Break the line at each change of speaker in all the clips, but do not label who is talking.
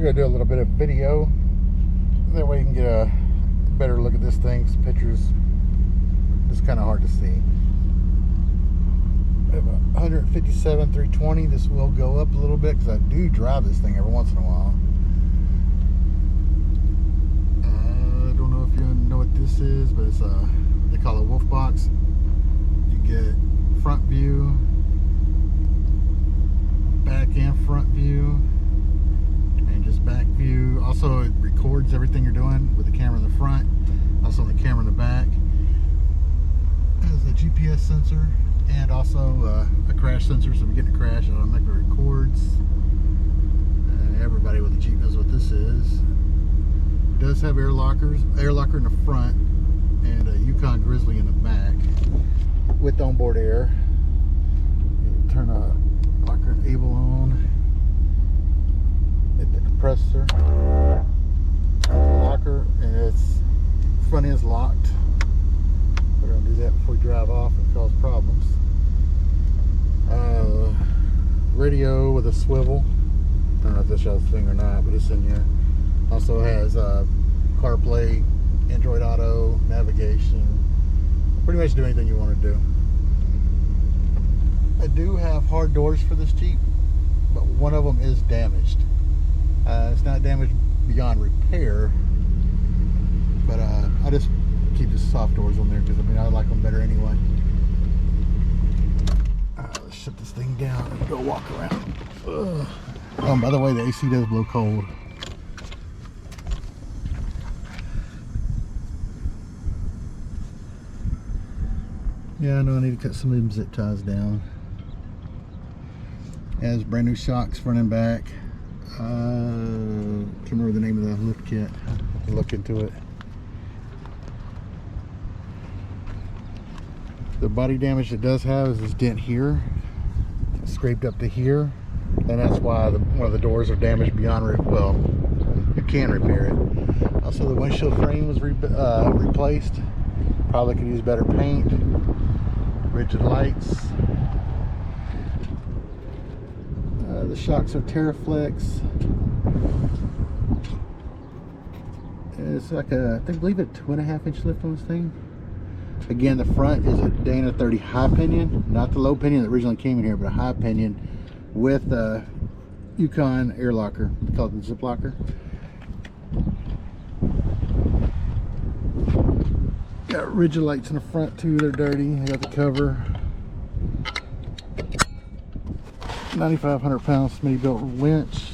gonna do a little bit of video. That way you can get a better look at this thing. 'Cause pictures, it's kind of hard to see. I have a 157 320. This will go up a little bit because I do drive this thing every once in a while. I don't know if you know what this is, but it's they call it a wolf box. You get front view, back and front view, and just back view. Also, it records everything you're doing with the camera in the front, also the camera in the back. It has a GPS sensor and also a crash sensor, so if you get in a crash, it automatically records. Everybody with the Jeep knows what this is. It does have air locker in the front and a Yukon Grizzly in the back with onboard air. You turn a locker enable on, hit the compressor, locker, and its front end's locked. We're going to do that before we drive off and cause problems. Radio with a swivel. I don't know if this shows the thing or not, but it's in here. Also has CarPlay, Android Auto, navigation. Pretty much do anything you want to do. I do have hard doors for this Jeep, but one of them is damaged. It's not damaged beyond repair, but I just keep the soft doors on there because I like them better anyway. Let's shut this thing down and go walk around. Ugh. Oh, by the way, the AC does blow cold. Yeah, I know I need to cut some of them zip ties down. It has brand new shocks front and back. Can't remember the name of the lift kit. I'll look into it. The body damage it does have is this dent here. It's scraped up to here. And that's why one of the doors are damaged beyond well, you can repair it. Also, the windshield frame was replaced. Probably could use better paint. Rigid lights. The shocks are Terraflex. It's like I believe a 2.5-inch lift on this thing. Again, the front is a Dana 30 high pinion, not the low pinion that originally came in here, but a high pinion with a Yukon air locker, called the zip locker. Got rigid lights in the front too, they're dirty. I got the cover. 9,500 pound Smitty built winch.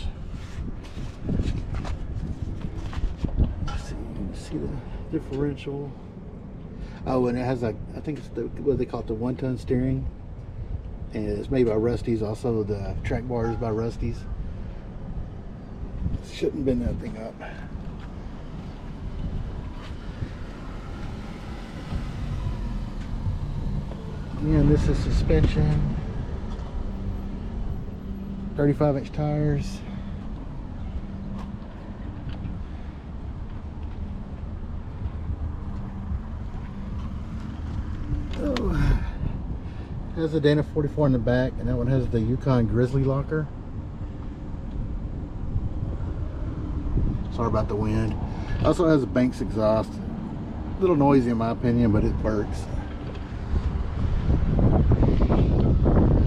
Let's see, you can see the differential. Oh, and it has I think it's what they call it, the 1-ton steering. And it's made by Rusty's. Also, the track bar is by Rusty's. Shouldn't bend that thing up. And this is suspension. 35-inch tires. Oh. Has a Dana 44 in the back, and that one has the Yukon Grizzly locker. Sorry about the wind. Also has a Banks exhaust. A little noisy in my opinion, but it works.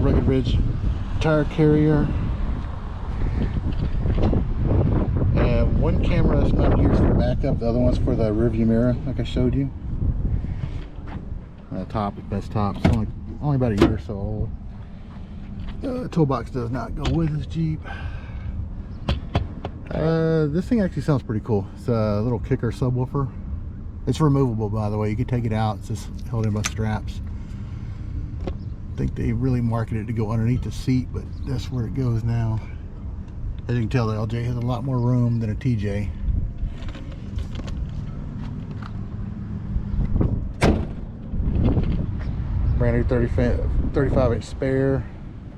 Rugged Ridge tire carrier. And one camera is not used for backup, the other one's for the rear view mirror, like I showed you. Top is best top. It's only about a year or so old. The toolbox does not go with this Jeep. This thing actually sounds pretty cool. It's a little kicker subwoofer. It's removable, by the way. You can take it out. It's just held in by straps. I think they really marketed it to go underneath the seat, but that's where it goes now. As you can tell, the LJ has a lot more room than a TJ. Brand new 35-inch spare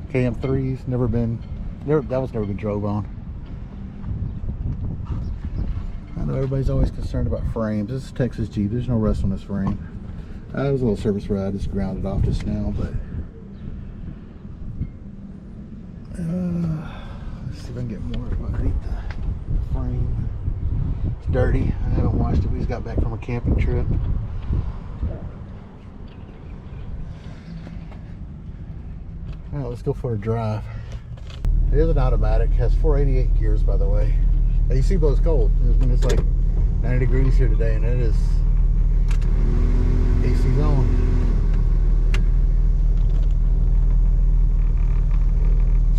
KM3s. That was never been drove on. I know everybody's always concerned about frames. This is Texas Jeep. There's no rust on this frame. It was a little service ride. I just grounded off just now, but let's see if I can get more underneath that. The frame. It's dirty. I haven't washed it. We just got back from a camping trip. Alright, let's go for a drive. It is an automatic. Has 488 gears, by the way. Now, you see, it's cold. It's like 90 degrees here today, and it is AC's on.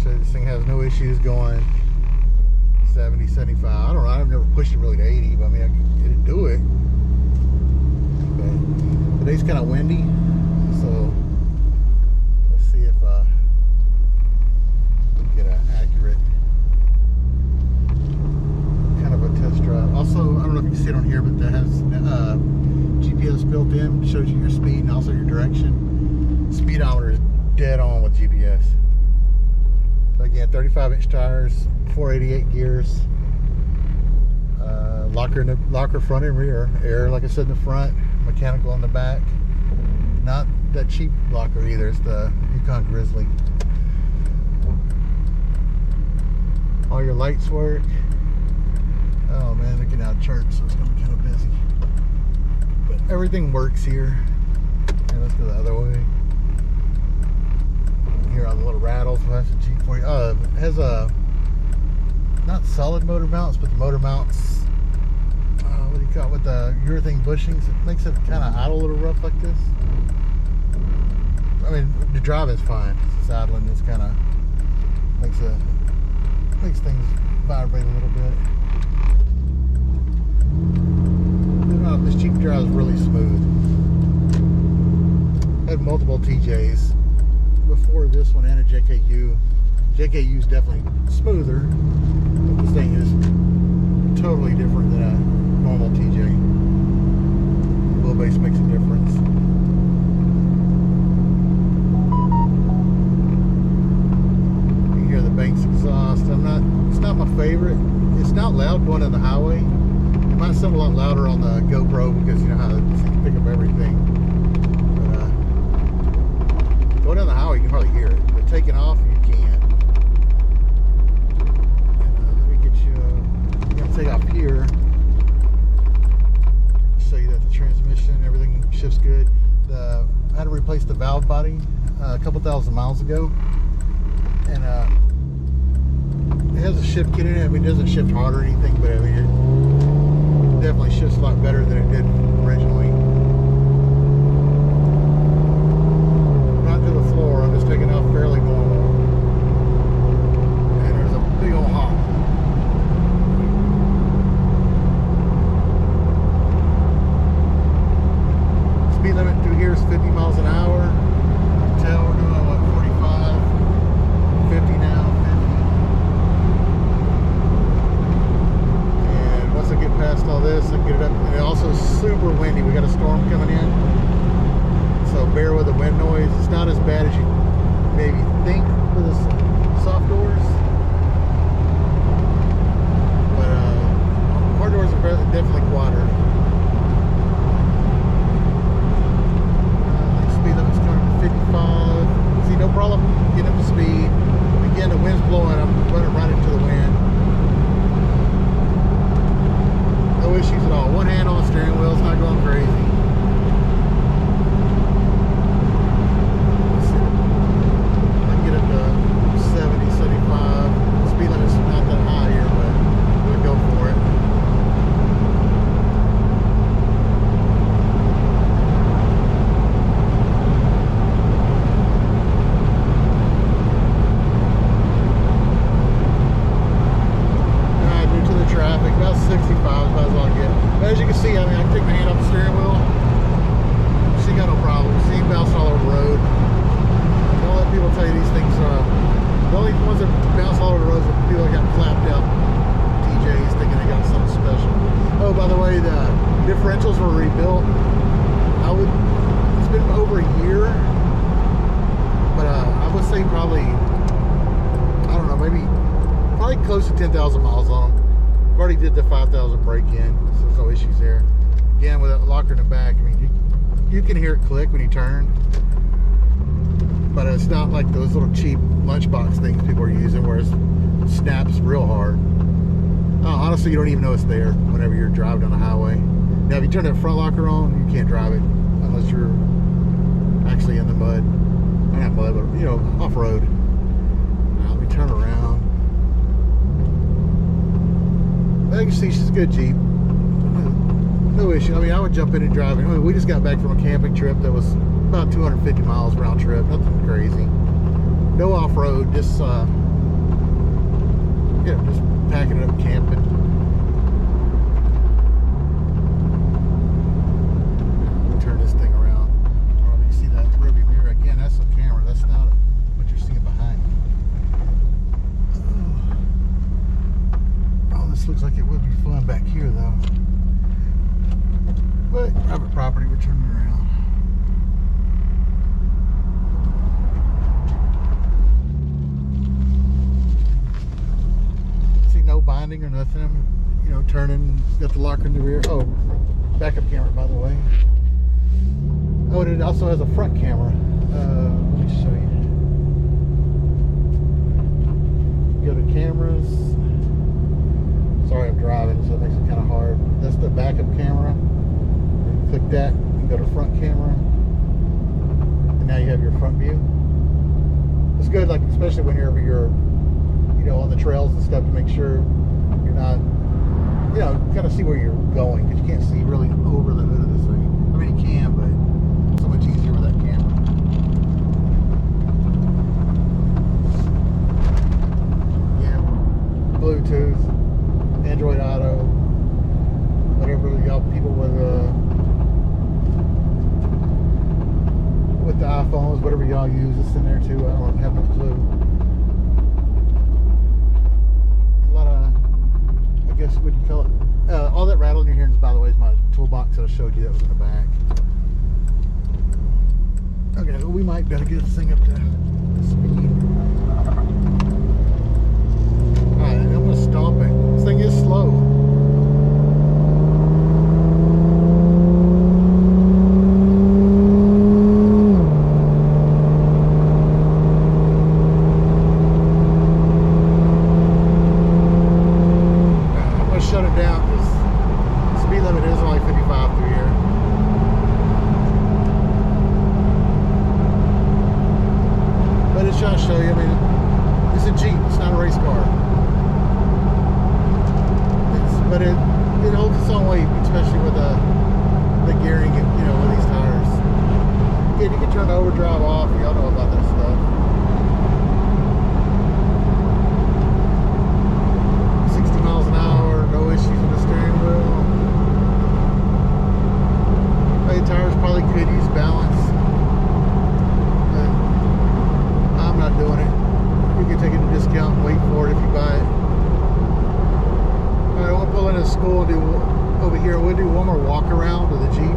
So this thing has no issues going 70, 75. I don't know. I've never pushed it really to 80, but I mean, I can do it. But today's kind of windy, so let's see if we can get an accurate kind of a test drive. Also, I don't know if you can see it on here, but that has GPS built in. Shows you your speed and also your direction. Speedometer is dead on with GPS. So again, 35-inch tires, 488 gears, locker front and rear, air like I said in the front, mechanical in the back. Not that cheap locker either. It's the Yukon Grizzly. All your lights work. Oh man, they're getting out of church, so it's gonna be kind of busy. But everything works here. And let's go the other way. Here are the little rattles. That's a G40. It has a not solid motor mounts, but the motor mounts. What do you call it, with the urethane bushings? It makes it kind of idle a little rough like this. I mean, the drive is fine. It's just idling. It's kind of makes things vibrate a little bit. This Jeep drive is really smooth. I had multiple TJs before this one and a JKU. JKU is definitely smoother, but this thing is totally different than a normal TJ. Wheelbase makes a difference. You hear the Banks exhaust. It's not my favorite. It's not loud going on the highway. It might sound a lot louder on the GoPro because you know how they pick up everything. But going down the highway, you can hardly hear it. But taking off, you can. Let me get you. I'm gonna take off here. Show you that the transmission, everything shifts good. I had to replace the valve body a couple thousand miles ago, and it has a shift kit in it. I mean, it doesn't shift hard or anything, but I mean, it definitely shifts a lot better than it did originally. Not to the floor. I'm just taking off fairly normal, and there's a big old hop. Speed limit through here is 50 miles an hour. Tell we're doing what, 45, 50 now, 50. And once I get past all this, I get it up. And it's also super windy. We got a storm coming in, so bear with the wind noise. It's not as bad as you maybe think with the soft doors, but hard doors are definitely quieter. Speed limit's coming to 55. See, no problem getting up to speed. Again, the wind's blowing. I'm running right into the wind. No issues at all. One hand on the steering wheel. It's not going crazy. Let's see. I can get up to 70, 75. The speed limit's not that high here, but we'll go for it. Traffic, about 65 is about as all I get. But as you can see, I mean, I can take my hand off the steering wheel. She got no problem. She ain't bouncing all over the road. Don't let people tell you these things are. The only ones that bounce all over the road are people that got clapped out TJs thinking they got something special. Oh, by the way, the differentials were rebuilt. It's been over a year, but I would say probably, I don't know, probably close to 10,000 miles on them. Already did the 5,000 break-in, so there's no issues there. Again, with that locker in the back, I mean, you can hear it click when you turn, but it's not like those little cheap lunchbox things people are using where it snaps real hard. Honestly, you don't even know it's there whenever you're driving down the highway. Now, if you turn that front locker on, you can't drive it unless you're actually in the mud. Not mud, but you know, off-road. Now, let me turn around. As you can see, she's a good Jeep. No issue. I mean, I would jump in and drive it. I mean, we just got back from a camping trip that was about 250 miles round trip. Nothing crazy. No off-road. Just just packing it up, camping. Let me turn this thing around. Oh, you see that rearview mirror again? That's a camera. That's not what you're seeing behind me. Oh, this looks like it would be fun back here, though. But private property, we're turning around. See, no binding or nothing. You know, turning, got the locker in the rear. Oh, backup camera, by the way. Oh, and it also has a front camera. Let me show you. Go to cameras. Sorry, I'm driving, so it makes it kind of hard. That's the backup camera. Click that, you can go to front camera, and now you have your front view. It's good, like especially whenever you're, you know, on the trails and stuff, to make sure you're not, you know, kind of see where you're going, because you can't see really over the hood of this thing. I mean, you can, but it's so much easier with that camera. Yeah, Bluetooth, Android Auto, whatever y'all people with the iPhones, whatever y'all use, it's in there too. I don't have no clue. A lot of, I guess, what you call it? All that rattling you're hearing, by the way, is my toolbox that I showed you that was in the back. Okay, well, we might better get this thing up to speed. Alright, I'm going to stomp it. This thing is slow. Trying to show you, I mean, it's a Jeep, it's not a race car. But it holds its own weight, especially with the gearing, you know, with these tires. Again, you can turn the overdrive off, y'all know about that stuff. 60 miles an hour, no issues with the steering wheel. The tires probably could use balance. Not doing it. You can take it to discount and wait for it if you buy it. Alright, I want to pull into school and do over here. We'll do one more walk around with the Jeep.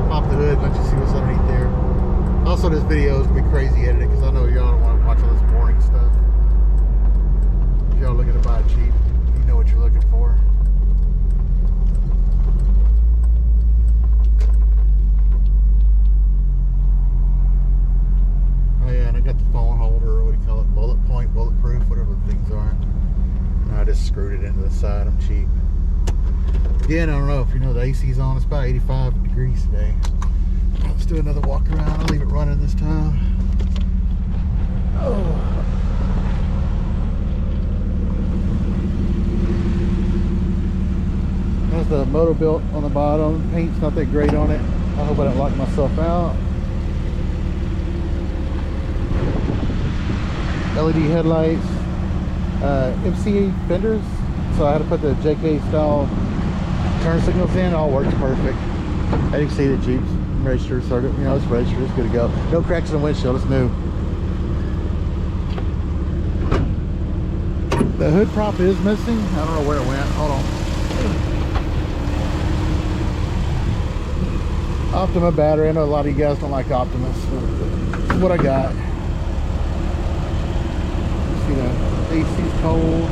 Pop the hood, let you see what's underneath there. Also, this video is going to be crazy edited because I know y'all don't want to watch all this boring stuff. If y'all looking to buy a Jeep, you know what you're looking for. And I got the phone holder, or what do you call it, bulletproof, whatever the things are. And I just screwed it into the side. I'm cheap. Again, I don't know if you know the AC's on. It's about 85 degrees today. Let's do another walk around. I'll leave it running this time. Oh. There's the motor built on the bottom. Paint's not that great on it. I hope I don't lock myself out. LED headlights, MC fenders, so I had to put the JK style turn signals in. It all works perfect. As you can see, the Jeep's registered, so you know it's registered, it's good to go. No cracks in the windshield, it's new. The hood prop is missing. I don't know where it went. Hold on. Optima battery. I know a lot of you guys don't like Optimus. This is what I got. You know, AC's cold.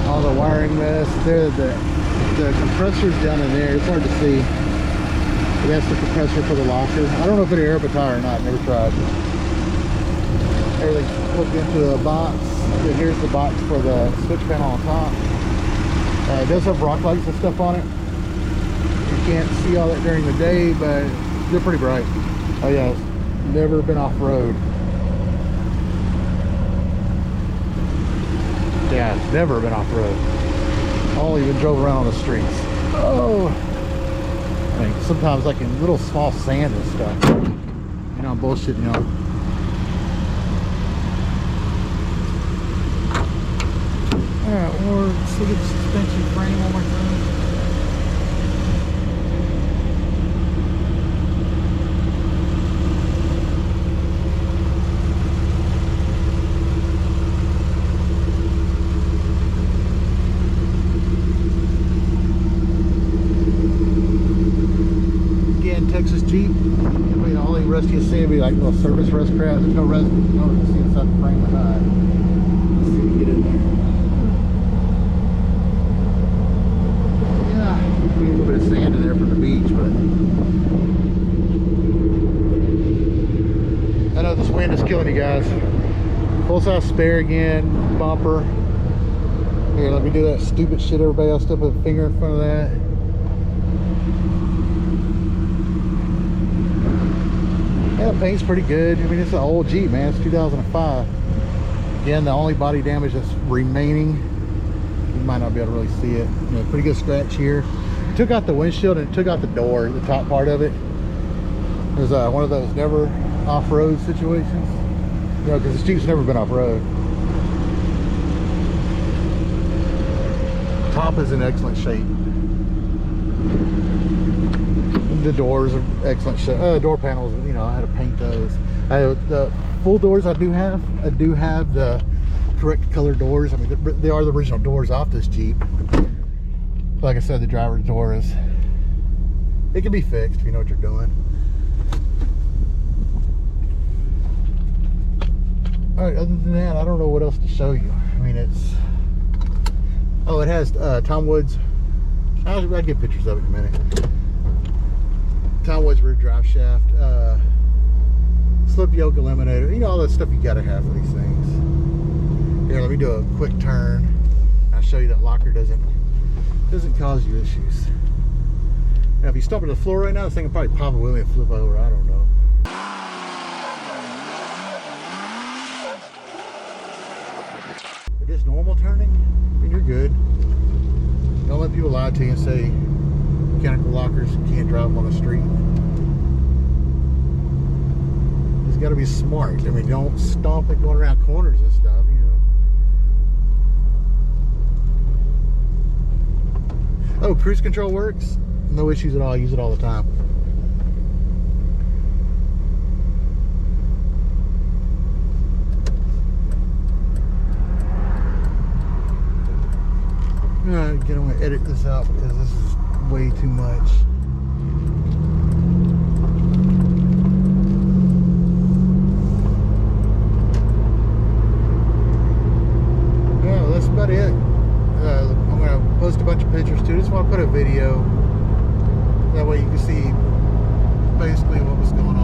All the wiring mess. There, the compressor's down in there. It's hard to see. That's the compressor for the locker. I don't know if it'll air up a tire or not. Never tried. Everything's plugged into a box. And here's the box for the switch panel on top. It does have rock lights and stuff on it. You can't see all that during the day, but they're pretty bright. Oh yeah, never been off-road. Yeah, it's never been off-road. Only even drove around on the streets. Oh, I mean, sometimes like in little small sand and stuff. You know, I'm bullshitting y'all. Alright, let's look at the suspension frame one more time. Texas Jeep. I mean, the only rust you see would be like little surface rust crap. There's no rust. No rust to see inside the frame or not. Let's see if we get in there. Yeah, we need a little bit of sand in there from the beach, but I know this wind is killing you guys. Full size spare again, bumper. Here, let me do that stupid shit everybody else did with a finger in front of that. Yeah, the paint's pretty good. I mean, it's an old Jeep, man. It's 2005. Again, the only body damage that's remaining, you might not be able to really see it. You know, pretty good scratch here. Took out the windshield and took out the door, the top part of it. It was one of those never off-road situations. You know, because this Jeep's never been off-road. Top is in excellent shape. The doors are excellent shape. Door panels, you know, I had to paint those. The full doors I do have the correct color doors. I mean, they are the original doors off this Jeep. Like I said, the driver's door is, it can be fixed if you know what you're doing. All right, other than that, I don't know what else to show you. I mean, it's, oh, it has Tom Woods. I'll get pictures of it in a minute. Tom Woods rear drive shaft, slip yoke eliminator, you know, all that stuff you gotta have for these things. Here, let me do a quick turn. I'll show you that locker doesn't cause you issues. Now, if you stump to the floor right now, this thing will probably pop a wheelie and flip over. I don't know. But just normal turning, I mean, you're good. Don't let people lie to you and say mechanical lockers can't drive them on the street. Just got to be smart. I mean, don't stomp it going around corners and stuff, you know. Oh, cruise control works. No issues at all. I use it all the time. Alright, I'm going to edit this out because this is way too much. Yeah, well, that's about it. I'm going to post a bunch of pictures too. Just want to put a video. That way you can see basically what was going on.